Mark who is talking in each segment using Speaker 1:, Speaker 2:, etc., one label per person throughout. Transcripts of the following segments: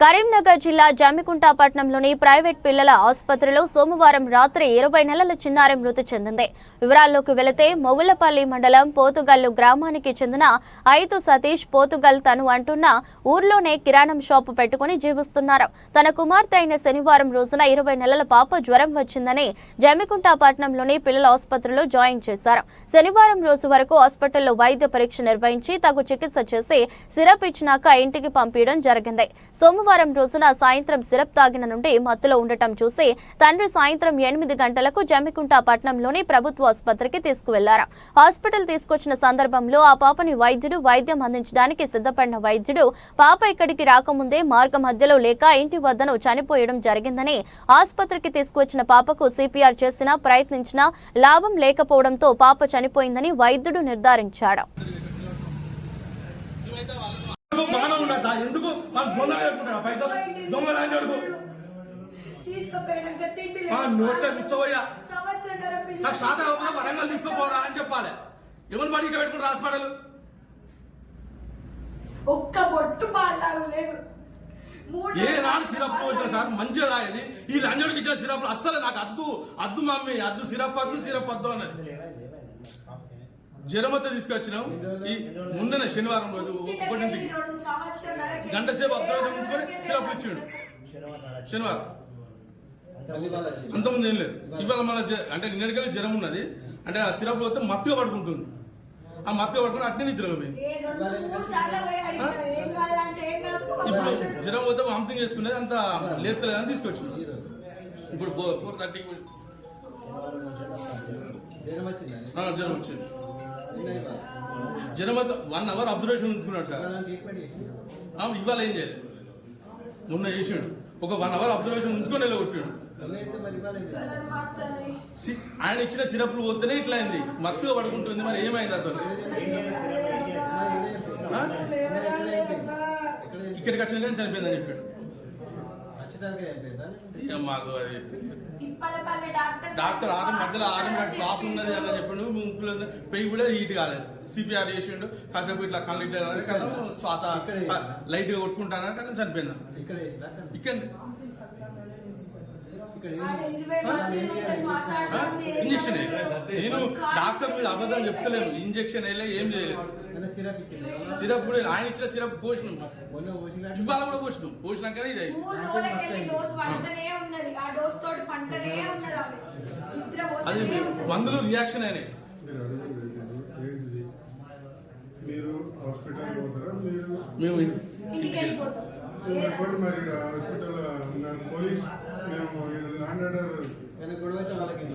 Speaker 1: కరీంనగర్ జిల్లా జమ్మికుంట పట్టణంలోని ప్రైవేట్ పిల్లల ఆసుపత్రిలో సోమవారం రాత్రి 20 నెలల చిన్నారి మృతి చెందింది. వివరాల్లోకి వెళితే మొగుళ్లపల్లి మండలం పోతుగల్లు గ్రామానికి చెందిన ఐతు సతీష్ పోతుగల్ తను అంటున్న ఊర్లోనే కిరాణం షాపు పెట్టుకుని జీవిస్తున్నారు. తన కుమార్తె అయిన శనివారం రోజున 20 నెలల పాప జ్వరం వచ్చిందని జమ్మికుంట పట్టణంలోని పిల్లల ఆసుపత్రిలో జాయిన్ చేశారు. శనివారం రోజు వరకు హాస్పిటల్లో వైద్య పరీక్ష నిర్వహించి తగు చికిత్స చేసి సిరప్ ఇచ్చినాక ఇంటికి పంపించడం జరిగింది. సోమవారం రోజున సాయంత్రం సిరప్ తాగిన నుండి మత్తులో ఉండటం చూసి తండ్రి సాయంత్రం 8 గంటలకు జమ్మికుంట పట్టణంలోని ప్రభుత్వ ఆసుపత్రికి తీసుకువెళ్లారు. హాస్పిటల్ తీసుకొచ్చిన సందర్భంలో ఆ పాపని వైద్యం అందించడానికి సిద్ధపడిన వైద్యుడు పాప ఇక్కడికి రాకముందే మార్గ మధ్యలో లేక ఇంటి వద్దను చనిపోయడం జరిగిందని, ఆసుపత్రికి తీసుకువచ్చిన పాపకు సిపిఆర్ చేసినా ప్రయత్నించినా లాభం లేకపోవడంతో పాప చనిపోయిందని వైద్యుడు నిర్ధారించాడు.
Speaker 2: ఒక్క బొట్టు లేదు.
Speaker 3: ఏ నాడు సిరప్ పోసిన సార్ మంచిగా ఇది ఈ లంజోడికి ఇచ్చిన సిరప్ అస్సలు నాకు అద్దు మమ్మీ అద్దు సిరప్ వద్దు అన్నది. జ్వరంతో తీసుకొచ్చినాం. ఈ ముందనే శనివారం రోజు 1 గంట సేపు అబ్జర్వేషన్ ఉంచుకొని సిరప్ ఇచ్చిండు. శనివారం అంతకుముందు ఏం లేదు. ఇవాళ మన అంటే నిన్నటికెళ్ళి జ్వరం ఉన్నది అంటే ఆ సిరప్ పోతే మత్తుగా పడుకుంటుంది. ఆ మత్తుగా పడుకుని అట్నే నిద్రలో పోయింది. ఇప్పుడు జ్వరం పోతే వామిటింగ్ చేసుకునేది అంత లేతలేదని తీసుకొచ్చింది. ఇప్పుడు 4:30 జ్వరం వచ్చింది. జ్వరం 1 అవర్ అబ్జర్వేషన్ ఉంచుకున్నాడు సార్. ఇవాళ ఏం చేయలేదు. మొన్న చేసాడు ఒక 1 అవర్ అబ్జర్వేషన్ ఉంచుకొని వెళ్ళగొట్టాడు. ఆయన ఇచ్చిన సిరప్లు పోతేనే ఇట్లా అయింది, మత్తుగా పడుకుంటుంది. మరి ఏమైంది అసలు? ఇక్కడికి వచ్చిన కానీ చనిపోయిందని చెప్పాడు. మాకు అది డాక్టర్ మధ్యలో నాకు శ్వాస ఉన్నది అని చెప్పాడు. ముక్కులో పెయ్యి కూడా హీట్ కాలేదు. సిపిఆర్ చేసిండు. కాసేపు ఇట్లా కళ్ళు ఇట్లా శ్వాస లైట్ గా కొట్టుకుంటాను కానీ చనిపోయింది. ఇక్కడ ఇంజక్షన్ నేను డాక్టర్ మీద అబద్ధం చెప్తలేను. ఇంజక్షన్ వేయలే, ఏం చేయలేదు. సిరప్ కూడా ఆయన ఇచ్చిన సిరప్ పోసినాం. ఇవాళ కూడా పోసినాకనే ఇది అది మందులు రియాక్షన్ అయినాయి.
Speaker 4: మీరు హాస్పిటల్ పోతారా?
Speaker 3: మేము
Speaker 4: హాస్పిటల్ పోలీస్ మేము ల్యాండ్ ఆర్డర్ గొడవ అయితే వాళ్ళకి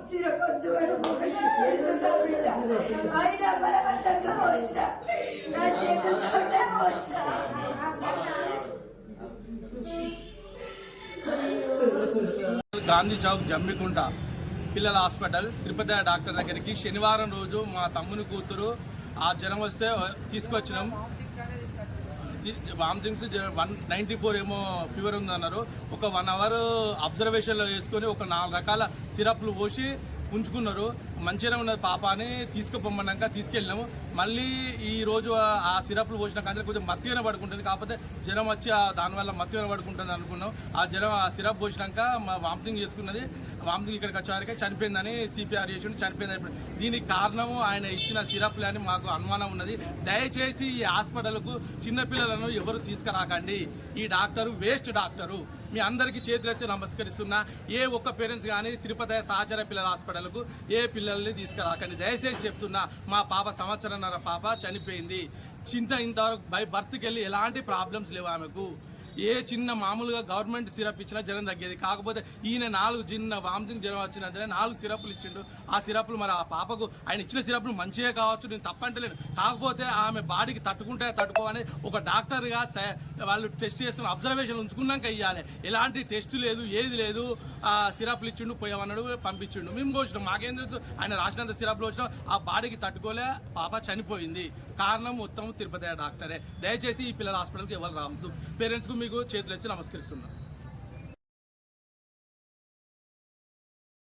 Speaker 2: సిరపొద్దు అని అయినా బలవంతంగా పోసిన నా చేతులతోటే పోసిన.
Speaker 3: గాంధీ చౌక్ జమ్మికుంట పిల్లల హాస్పిటల్ తిరుపతి డాక్టర్ దగ్గరికి శనివారం రోజు మా తమ్ముని కూతురు ఆ జ్వరం వస్తే తీసుకొచ్చినాం. వామిటింగ్స్ 194 ఏమో ఫీవర్ ఉందన్నారు. ఒక 1 అవర్ అబ్జర్వేషన్లో వేసుకొని ఒక 4 రకాల సిరప్లు పోసి ఉంచుకున్నారు. మంచిగానే ఉన్నది పాప అని తీసుకుపోమన్నాక తీసుకెళ్ళినాము. మళ్ళీ ఈ రోజు ఆ సిరప్లు పోసిన కానీ కొంచెం మత్తుగానే పడుకుంటుంది. కాకపోతే జ్వరం వచ్చి దానివల్ల మత్తుగానే పడుకుంటుంది అనుకున్నాం. ఆ సిరప్ పోసినాక వామిటింగ్ చేసుకున్నది. వామిటింగ్ ఇక్కడికి వచ్చేవారికి చనిపోయిందని సిపిఆర్ చేసి చనిపోయింది. దీనికి కారణము ఆయన ఇచ్చిన సిరప్లు అని మాకు అనుమానం ఉన్నది. దయచేసి ఈ హాస్పిటల్కు చిన్నపిల్లలను ఎవరు తీసుకురాకండి. ఈ డాక్టరు వేస్ట్ డాక్టరు. మీ అందరికీ చేతులెత్తి నమస్కరిస్తున్నా. ఏ ఒక్క పేరెంట్స్ కానీ తిరుపతి సహచర పిల్లల హాస్పిటల్కు ఏ పిల్లల్ని తీసుకురాకండి. దయచేసి చెప్తున్నా. మా పాప 1.5 సంవత్సరాల పాప చనిపోయింది. ఇంతవరకు బై బర్త్కి వెళ్ళి ఎలాంటి ప్రాబ్లమ్స్ లేవు ఆమెకు. ఏ చిన్న మామూలుగా గవర్నమెంట్ సిరప్ ఇచ్చినా జ్వరం తగ్గేది. కాకపోతే ఈయన 4 చిన్న వామిటింగ్ జ్వరం వచ్చినందునే 4 సిరప్లు ఇచ్చిండు. ఆ సిరప్లు మరి ఆ పాపకు ఆయన ఇచ్చిన సిరప్లు మంచిగా కావచ్చు, నేను తప్పంటలేను. కాకపోతే ఆమె బాడీకి తట్టుకోవాలని ఒక డాక్టర్గా వాళ్ళు టెస్ట్ చేసుకుని అబ్జర్వేషన్ ఉంచుకున్నాక ఇవ్వాలి. ఎలాంటి టెస్ట్ లేదు, ఏది లేదు. ఆ సిరప్లు ఇచ్చిండు, పోయామన్నాడు, పంపించిండు. మేము పోసినాం, మాకేం తెలుసు ఆయన రాసినంత సిరప్లు వచ్చినాం. ఆ బాడీకి తట్టుకోలే పాప చనిపోయింది. కారణం మొత్తం తిరుపతి డాక్టరే. దయచేసి ఈ పిల్లల హాస్పిటల్కి ఎవరు రావద్దు. పేరెంట్స్కు మీకు చేతులెత్తి నమస్కరిస్తున్నాం.